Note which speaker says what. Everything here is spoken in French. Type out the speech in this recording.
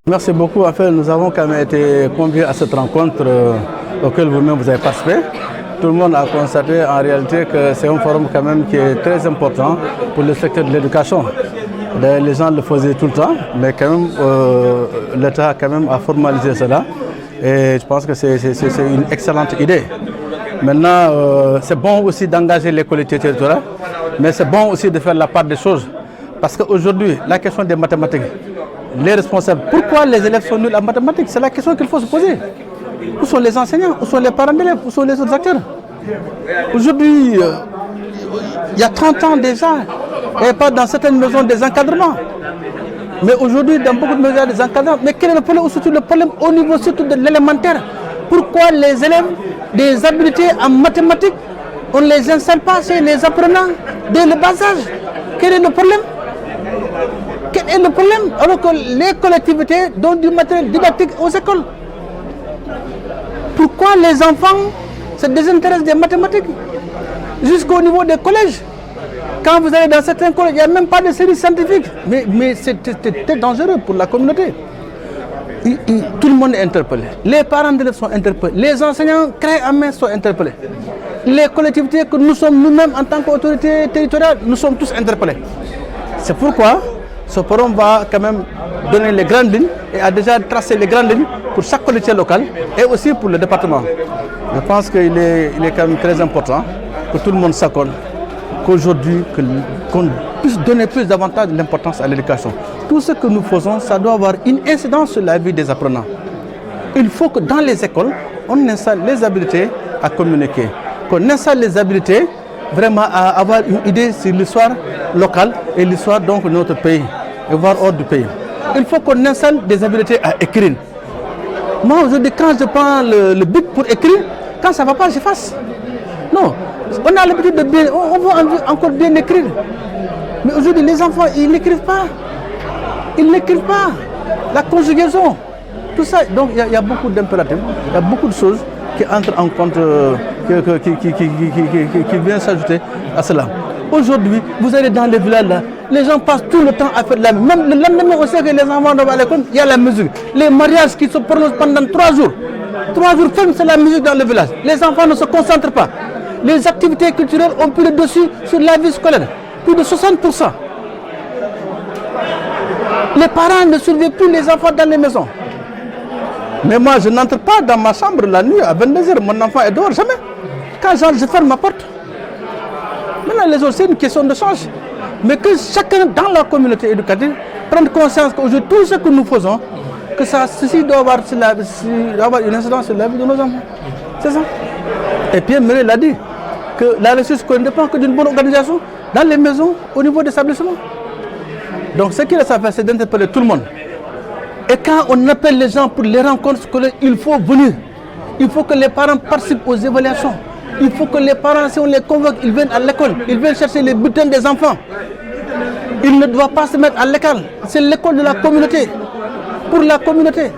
Speaker 1: Merci beaucoup. En fait, nous avons quand même été conviés à cette rencontre auquel vous-même vous avez participé. Tout le monde a constaté en réalité que c'est un forum quand même qui est très important pour le secteur de l'éducation. Les gens le faisaient tout le temps, mais quand même l'État quand même a formalisé cela. Et je pense que c'est une excellente idée. Maintenant, c'est bon aussi d'engager les collectivités territoriales, mais c'est bon aussi de faire la part des choses. Parce qu'aujourd'hui, la question des mathématiques, les responsables, pourquoi les élèves sont nuls en mathématiques? C'est la question qu'il faut se poser. Où sont les enseignants? Où sont les parents d'élèves? Où sont les autres acteurs? Aujourd'hui, il y a 30 ans déjà, il n'y avait pas dans certaines maisons des encadrements. Mais aujourd'hui, dans beaucoup de maisons, il y a des encadrements. Mais quel est le problème? Surtout le problème au niveau surtout de l'élémentaire. Pourquoi les élèves des habiletés en mathématiques, on ne les installe pas chez les apprenants dès le bas âge? Quel est le problème? Quel est le problème? Alors que les collectivités donnent du matériel didactique aux écoles. Pourquoi les enfants se désintéressent des mathématiques jusqu'au niveau des collèges? Quand vous allez dans certains collèges, il n'y a même pas de série scientifique. Mais c'est dangereux pour la communauté. Tout le monde est interpellé. Les parents d'élèves sont interpellés. Les enseignants créés en main sont interpellés. Les collectivités que nous sommes nous-mêmes en tant qu'autorité territoriale, nous sommes tous interpellés. C'est pourquoi ce forum va quand même donner les grandes lignes et a déjà tracé les grandes lignes pour chaque collectivité locale et aussi pour le département. Je pense qu'il est quand même très important que tout le monde s'accorde qu'aujourd'hui, qu'on puisse donner plus davantage d'importance à l'éducation. Tout ce que nous faisons, ça doit avoir une incidence sur la vie des apprenants. Il faut que dans les écoles, on installe les habiletés à communiquer, qu'on installe les habiletés vraiment à avoir une idée sur l'histoire locale et l'histoire donc de notre pays, et voire hors du pays. Il faut qu'on installe des habiletés à écrire. Moi aujourd'hui, quand je prends le bic pour écrire, quand ça ne va pas, j'efface. Non, on a l'habitude de bien, on veut encore bien écrire. Mais aujourd'hui, les enfants, ils n'écrivent pas. Ils n'écrivent pas. La conjugaison, tout ça. Donc il y a beaucoup d'impératifs, il y a beaucoup de choses qui entrent en compte, qui viennent s'ajouter à cela. Aujourd'hui, vous allez dans les villages là, les gens passent tout le temps à faire de la musique. Même le lendemain, on sait que les enfants doivent aller à l'école, il y a la musique. Les mariages qui se prononcent pendant 3 jours. 3 jours ferme, c'est la musique dans le village. Les enfants ne se concentrent pas. Les activités culturelles ont pris le dessus sur la vie scolaire. Plus de 60%. Les parents ne surveillent plus les enfants dans les maisons. Mais moi, je n'entre pas dans ma chambre la nuit à 22h. Mon enfant est dehors, jamais. Quand je ferme ma porte. Maintenant, les autres, c'est une question de change. Mais que chacun dans la communauté éducative prenne conscience qu'aujourd'hui, tout ce que nous faisons, que ceci doit avoir une incidence sur la vie de nos enfants. C'est ça. Et Pierre Méré l'a dit, que la ressource ne dépend que d'une bonne organisation dans les maisons, au niveau des établissements. Donc ce qu'il reste à faire, c'est d'interpeller tout le monde. Et quand on appelle les gens pour les rencontres scolaires, il faut venir. Il faut que les parents participent aux évaluations. Il faut que les parents, si on les convoque, ils viennent à l'école. Ils viennent chercher les bulletins des enfants. Ils ne doivent pas se mettre à l'école. C'est l'école de la communauté. Pour la communauté.